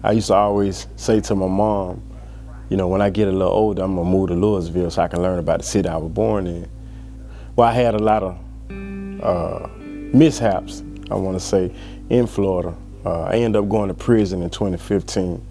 I used to always say to my mom, you know, when I get a little older, I'm gonna move to Louisville so I can learn about the city I was born in. Well, I had a lot of mishaps, I wanna say, in Florida. I ended up going to prison in 2015,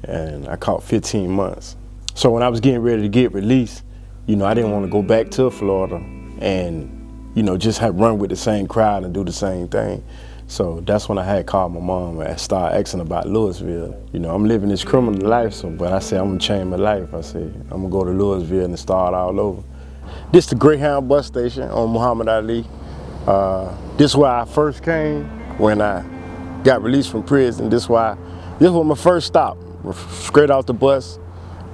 and I caught 15 months. So when I was getting ready to get released, you know, I didn't want to go back to Florida and, you know, just have run with the same crowd and do the same thing. So that's when I had called my mom and started asking about Louisville. You know, I'm living this criminal life, but I said, I'm gonna change my life. I said, I'm gonna go to Louisville and start all over. This the Greyhound bus station on Muhammad Ali. This is where I first came when I got released from prison. This was my first stop, straight off the bus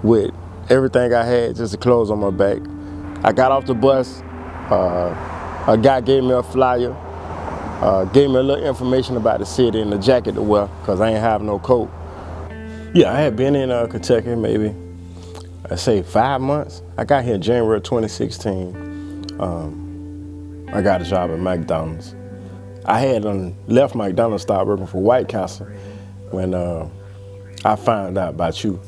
with everything I had, just the clothes on my back. I got off the bus, a guy gave me a flyer, gave me a little information about the city and the jacket to wear, because I ain't have no coat. Yeah, I had been in Kentucky maybe, I'd say 5 months. I got here in January 2016. I got a job at McDonald's. I had left McDonald's, started working for White Castle when I found out about you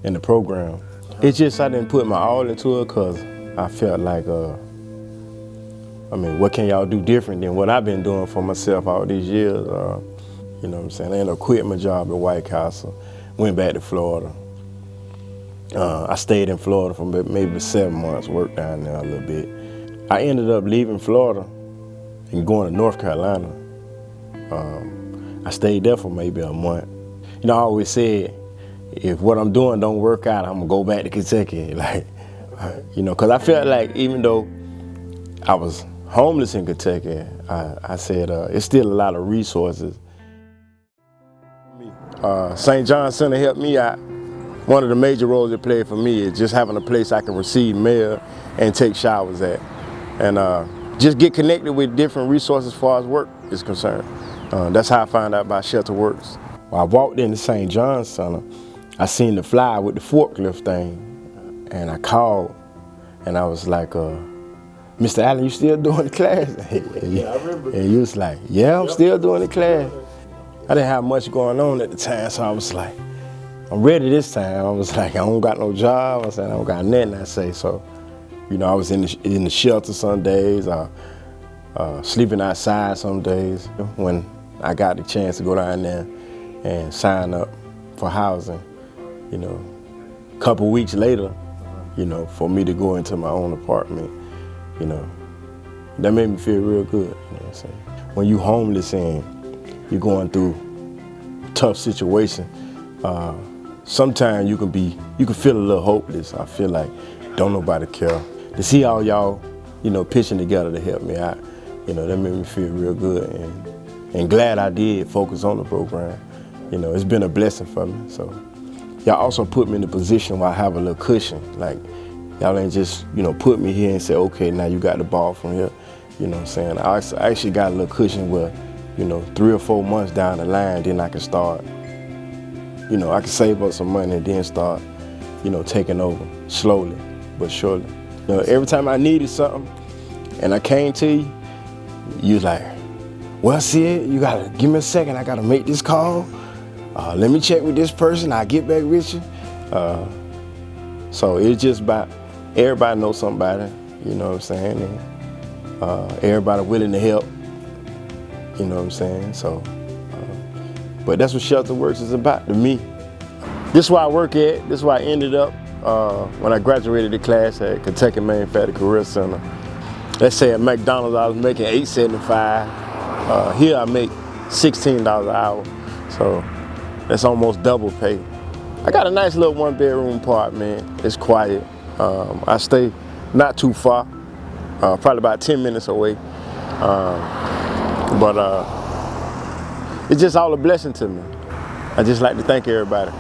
in the program. It's just I didn't put my all into it because I felt like, I mean, what can y'all do different than what I've been doing for myself all these years? You know what I'm saying? I ended up quitting my job at White Castle, went back to Florida. I stayed in Florida for maybe 7 months, worked down there a little bit. I ended up leaving Florida and going to North Carolina. I stayed there for maybe a month. You know, I always said, if what I'm doing don't work out, I'm gonna go back to Kentucky. Like, you know, cause I felt like even though I was homeless in Kentucky, I said it's still a lot of resources. St. John Center helped me out. One of the major roles it played for me is just having a place I can receive mail and take showers at. And just get connected with different resources as far as work is concerned. That's how I found out about ShelterWorks. When I walked into St. John's Center, I seen the flyer with the forklift thing, and I called, and I was like, Mr. Allen, you still doing the class? Yeah, I remember. And you was like, yeah, I'm still doing the class. I didn't have much going on at the time, so I was like, I'm ready this time. I was like, I don't got no job. I said, I don't got nothing, I say. So, you know, I was in the shelter some days, sleeping outside some days. When I got the chance to go down there and sign up for housing, you know, a couple weeks later, you know, for me to go into my own apartment, you know, that made me feel real good, you know what I'm saying? When you homeless and you're going through tough situation, sometimes you can feel a little hopeless. I feel like don't nobody care. To see all y'all, you know, pitching together to help me out, you know, that made me feel real good, and glad I did focus on the program. You know, it's been a blessing for me. So y'all also put me in a position where I have a little cushion. Like, y'all ain't just, you know, put me here and say, okay, now you got the ball from here. You know what I'm saying? I actually got a little cushion where, you know, 3 or 4 months down the line, then I can start, you know, I can save up some money and then start, you know, taking over slowly but surely. You know, every time I needed something and I came to you, you was like, well, Sid, you gotta give me a second. I gotta make this call. Let me check with this person. I'll get back with you. So it's just about everybody knows somebody, you know what I'm saying? And everybody willing to help, you know what I'm saying? So, but that's what ShelterWorks is about to me. This is where I work at. This is where I ended up when I graduated the class at Kentucky Manufacturing Career Center. Let's say at McDonald's I was making $8.75. Here I make $16 an hour. So that's almost double pay. I got a nice little 1-bedroom apartment. It's quiet. I stay not too far, probably about 10 minutes away. But it's just all a blessing to me. I just like to thank everybody.